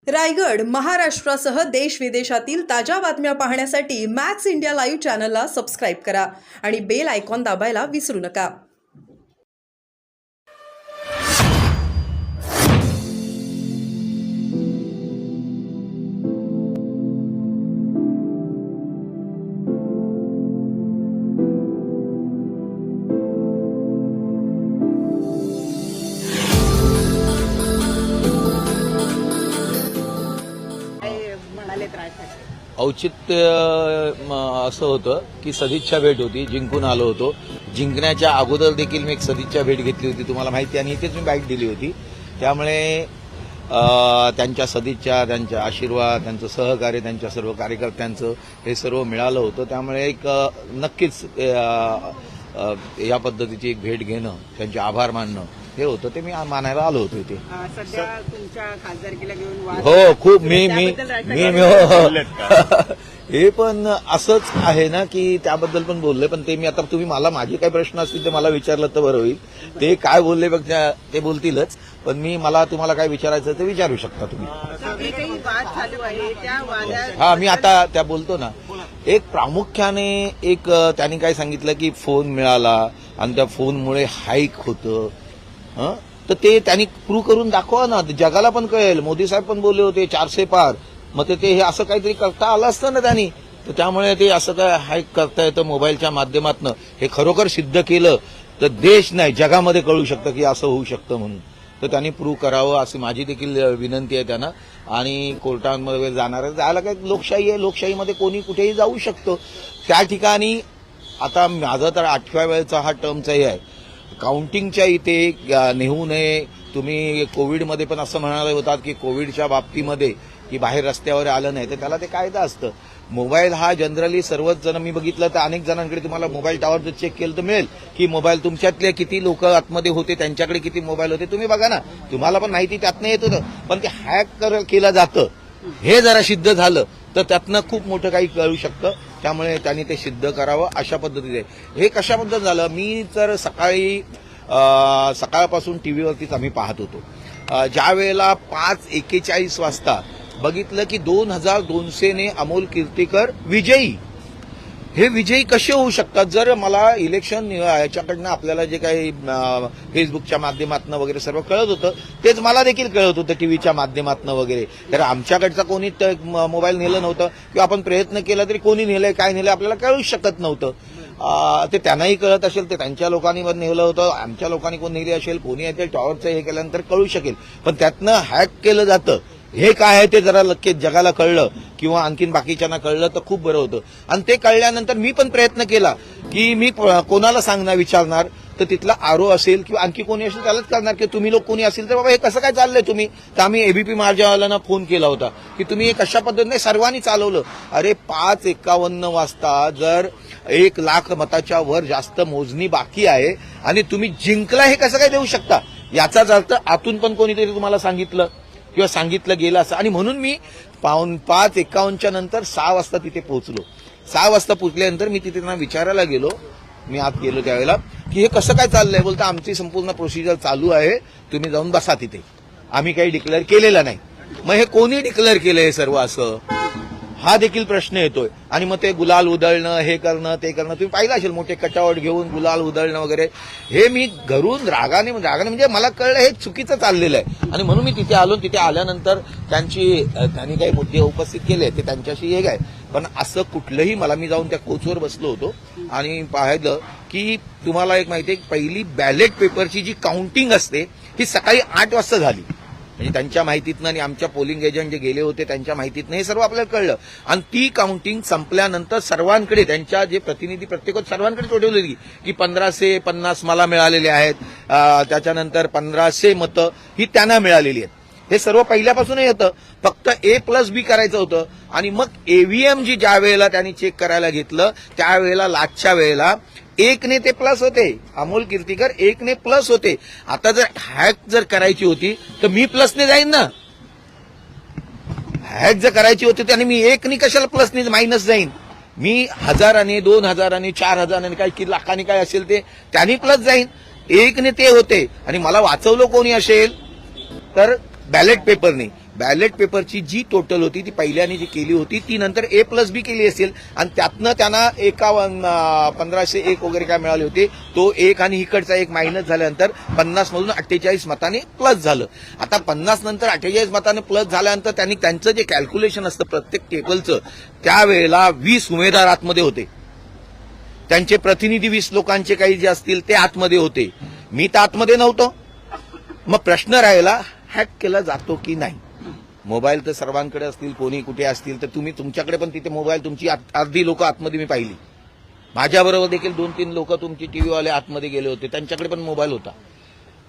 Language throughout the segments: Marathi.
रायगड, महाराष्ट्रासह देश विदेशातील ताज्या बातम्या पाहण्यासाठी मॅक्स इंडिया लाईव्ह चॅनलला सबस्क्राईब करा आणि बेल आयकॉन दाबायला विसरू नका. औचित्य असं होतं की सदिच्छा भेट होती, जिंकून आलो होतो. जिंकण्याच्या अगोदर देखील मी एक सदिच्छा भेट घेतली होती, तुम्हाला माहिती, आणि इथेच मी बाईट दिली होती. त्यामुळे त्यांच्या सदिच्छा, त्यांचा आशीर्वाद, त्यांचं सहकार्य, त्यांच्या सर्व कार्यकर्त्यांचं हे सर्व मिळालं होतं. त्यामुळे एक नक्कीच या पद्धतीची एक भेट घेणं, त्यांचे आभार मानणं हे होतं, ते मी मानायला आलो होतो इथे. सध्या तुमच्या खासदारकीला घेऊन हो, खूप मी हे पण असंच आहे ना की त्याबद्दल पण बोलले, पण ते मी आता तुम्ही मला माझे काही प्रश्न असतील ते मला विचारलं तर बरं होईल. ते काय बोलले बघ ते बोलतीलच, पण मला तुम्हाला काय विचारायचं ते विचारू शकता तुम्ही. हा, मी आता त्या बोलतो ना. एक प्रामुख्याने एक त्यांनी काय सांगितलं की फोन मिळाला आणि त्या फोनमुळे हाईक होतं. तर ते त्यांनी प्रूव्ह करून दाखवा ना, जगाला पण कळेल. मोदी साहेब पण बोलले होते 400 पार. मग ते हे असं काहीतरी करता आलं असतं ना त्यांनी. तर त्यामुळे ते असं काय हाईक करता येतं मोबाईलच्या माध्यमातून, हे खरोखर सिद्ध केलं तर देश नाही जगामध्ये कळू शकतं की असं होऊ शकतं म्हणून. तर त्यांनी प्रूव्ह करावं अशी माझी देखील विनंती आहे त्यांना. आणि कोर्टांमध्ये जाणार जायला काय, लोकशाही आहे, लोकशाहीमध्ये कोणी कुठेही जाऊ शकतो. त्या ठिकाणी आता माझं तर 8व्या वेळेचा हा टर्मचा हे आहे. काउंटिंगच्या इथे नेऊ नये. तुम्ही कोविडमध्ये पण असं म्हणाले होतात की कोविडच्या बाबतीमध्ये की बाहेर रस्त्यावर आलं नाही, तर त्याला ते कायदा असतं. मोबाईल हा जनरली सर्वच जण, मी बघितलं तर अनेक जणांकडे तुम्हाला मोबाईल टॉवर जर चेक केलं तर मिळेल की मोबाईल तुमच्यातले किती लोक आतमध्ये होते, त्यांच्याकडे किती मोबाईल होते, तुम्ही बघा ना. तुम्हाला पण माहिती त्यातनं येत होतं, पण ते हॅक केलं जातं. हे जरा सिद्ध झालं तर त्यातनं खूप मोठं काही कळू शकतं. त्यामुळे त्यांनी ते सिद्ध करावं अशा पद्धतीने. हे कशा पद्धत झालं, मी तर सकाळपासून टीव्हीवरतीच आम्ही पाहत होतो. ज्या वेळेला 5:41 वाजता बघितलं की 2200 अमोल कीर्तीकर विजयी. हे विजयी कसे होऊ शकतात? जर मला इलेक्शन याच्याकडनं आपल्याला जे काही फेसबुकच्या माध्यमातून वगैरे सर्व कळत होतं, तेच मला देखील कळत होतं टीव्हीच्या माध्यमातून वगैरे. तर आमच्याकडचा कोणी मोबाईल नेलं नव्हतं, किंवा आपण प्रयत्न केला तरी कोणी नेलंय काय नेलंय आपल्याला कळूच शकत नव्हतं. ते त्यांनाही कळत असेल, ते त्यांच्या लोकांनी नेलं होतं, आमच्या लोकांनी कोण नेली असेल, कोणी याच्या टॉवरचं हे केल्यानंतर कळू शकेल. पण त्यातनं हॅक केलं जातं, हे काय आहे ते जरा नक्कीच जगाला कळलं किंवा आणखीन बाकीच्यांना कळलं तर खूप बरं होतं. आणि ते कळल्यानंतर मी पण प्रयत्न केला की मी कोणाला सांगणार, विचारणार, तर तिथला आरो असेल किंवा आणखी कोणी असेल त्यालाच करणार की तुम्ही लोक कोणी असेल तर बाबा हे कसं काय चाललंय तुम्ही. तर आम्ही एबीपी माझ्यावाल्यांना फोन केला होता की तुम्ही हे कशा पद्धतीने सर्वांनी चालवलं. अरे 5:51 वाजता जर 1 लाख मताच्या वर जास्त मोजणी बाकी आहे आणि तुम्ही जिंकला, हे कसं काय देऊ शकता? याचाच अर्थ आतून पण कोणीतरी तुम्हाला सांगितलं किंवा सांगितलं गेलं असं. आणि म्हणून मी 5:51 नंतर 6 वाजता तिथे पोहोचलो. 6 वाजता पोहोचल्यानंतर मी तिथे त्यांना विचारायला गेलो, मी आत गेलो त्यावेळेला, की हे कसं काय चाललंय. बोलतं आमची संपूर्ण प्रोसिजर चालू आहे, तुम्ही जाऊन बसा तिथे, आम्ही काही डिक्लेअर केलेलं नाही. मग हे कोणी डिक्लेअर केलं हे सर्व असं, हा देखील प्रश्न येतोय. आणि मग ते गुलाल उधळणं, हे करणं ते करणं, तुम्ही पाहिलं असेल मोठे कटावट घेऊन गुलाल उधळणं वगैरे. हे मी घरून रागाने म्हणजे मला कळलं हे चुकीचं चाललेलं आहे. आणि म्हणून मी तिथे आलो. तिथे आल्यानंतर त्यांनी काही मुद्दे उपस्थित केले, ते त्यांच्याशी एक आहे. पण असं कुठलंही मी जाऊन त्या कोचवर बसलो होतो आणि पाहिलं की तुम्हाला एक माहिती आहे, पहिली बॅलेट पेपरची जी काउंटिंग असते ही सकाळी 8 वाजता झाली. म्हणजे त्यांच्या माहितीतनं आणि आमच्या पोलिंग एजंट जे गेले होते त्यांच्या माहितीतनं हे सर्व आपल्याला कळलं. आणि ती काउंटिंग संपल्यानंतर सर्वांकडे, त्यांच्या जे प्रतिनिधी प्रत्येक सर्वांकडे पाठवली होती की 1550 मला मिळालेले आहेत, त्याच्यानंतर 1500 मतं ही त्यांना मिळालेली आहेत. हे सर्व पहिल्यापासूनही होतं, फक्त A+B करायचं होतं. आणि मग ईव्हीएम जी ज्या वेळेला त्यांनी चेक करायला घेतलं त्यावेळेला लास्टच्या वेळेला 1ने ते प्लस होते, अमोल कीर्तीकर 1ने प्लस होते. आता जर हॅक जर करायची होती तर मी प्लसने जाईन ना. हॅक जर करायची होती तर मी 1ने कशाला प्लसने मायनस जाईन. मी 1000, 2000, 4000 काही लाखांनी काय असेल ते त्यांनी प्लस जाईन. 1ने ते होते आणि मला वाचवलं कोणी असेल तर बॅलेट पेपरने. बॅलेट पेपरची जी टोटल होती ती पहिल्याने जी केली होती ती नंतर A+B केली असेल आणि त्यातनं त्यांना 1501 वगैरे काय मिळाले होते, तो एक आणि इकडचा एक मायनस झाल्यानंतर 50 मधून 48 मताने प्लस झालं. आता 50 नंतर 48 मताने प्लस झाल्यानंतर त्यांनी त्यांचं जे कॅल्क्युलेशन असतं प्रत्येक टेबलचं, त्यावेळेला 20 उमेदवार आतमध्ये होते, त्यांचे प्रतिनिधी 20 लोकांचे काही जे असतील ते आतमध्ये होते. मी तर आतमध्ये नव्हतो. मग प्रश्न राहिला, हॅक केला जातो की नाही. मोबाईल तर सर्वांकडे असतील, कोणी कुठे असतील, तर तुम्ही तुमच्याकडे पण तिथे मोबाईल, तुमची अर्धी लोक आतमध्ये मी पाहिली. माझ्याबरोबर देखील 2-3 लोक तुमची टीव्हीवाले आतमध्ये गेले होते, त्यांच्याकडे पण मोबाईल होता.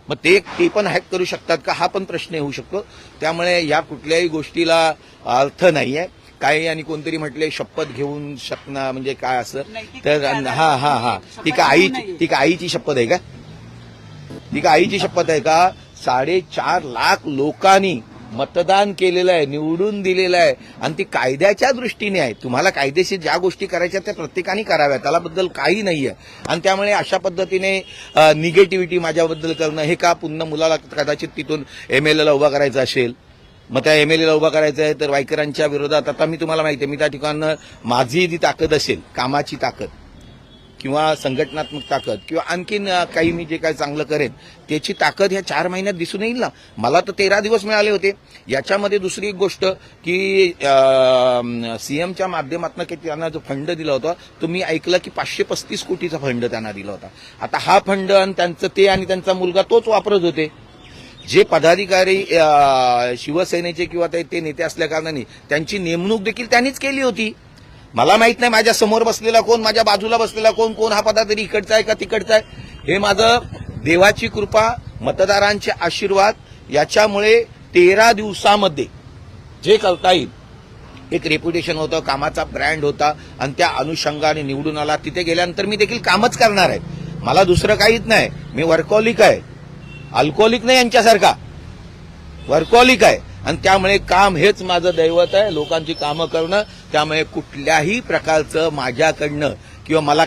मग ते पण हॅक करू शकतात का, हा पण प्रश्न येऊ शकतो. त्यामुळे या कुठल्याही गोष्टीला अर्थ नाहीये. काही आणि कोणतरी म्हटले शपथ घेऊन शकणार म्हणजे काय असं, तर हा ती का आईची शपथ आहे का, ती का आईची शपथ आहे का. 4.5 लाख लोकांनी मतदान केलेलं आहे, निवडून दिलेलं आहे आणि ती कायद्याच्या दृष्टीने आहे. तुम्हाला कायदेशीर ज्या गोष्टी करायच्या त्या प्रत्येकाने कराव्या, त्यालाबद्दल काही नाहीये. आणि त्यामुळे अशा पद्धतीने निगेटिव्हिटी माझ्याबद्दल करणं, हे का पुन्हा मुलाला कदाचित तिथून MLA उभा करायचं असेल, मग त्या MLA उभा करायचं आहे तर वायकरांच्या विरोधात. आता मी तुम्हाला माहिती आहे, मी त्या ठिकाणी माझी जी ताकद असेल, कामाची ताकद किंवा संघटनात्मक ताकद किंवा आणखीन काही मी जे काय चांगलं करेन त्याची ताकद ह्या 4 महिन्यात दिसून येईल ना. मला तर 13 दिवस मिळाले होते. याच्यामध्ये दुसरी एक गोष्ट की सीएमच्या माध्यमातून त्यांना जो फंड दिला होता तो मी ऐकलं की 535 कोटीचा फंड त्यांना दिला होता. आता हा फंड आणि त्यांचं ते आणि त्यांचा मुलगा तोच वापरत होते. जे पदाधिकारी शिवसेनेचे किंवा ते नेते असल्या कारणाने त्यांची नेमणूक देखील त्यांनीच केली होती. मला माहित नाही माझ्या समोर बसलेला कोण, माझ्या बाजूला बसलेला कोण हा पदाधिकारी इकडचा आहे का तिकडचा आहे. हे माझं देवाची कृपा, मतदारांचे आशीर्वाद, याच्यामुळे 13 दिवसामध्ये जे करता येईल, एक रेप्युटेशन होतं, कामाचा ब्रँड होता आणि त्या अनुषंगाने निवडून आला. तिथे गेल्यानंतर मी देखील कामच करणार आहे. मला दुसरं काहीच नाही. मी वर्कॉलिक आहे, अल्कोहोलिक नाही यांच्यासारखा, वर्कॉलिक आहे. आणि त्यामुळे काम हेच माझं दैवत आहे, लोकांची कामं करणं. त्यामुळे कुठल्याही प्रकारचं माझ्याकडनं किंवा मला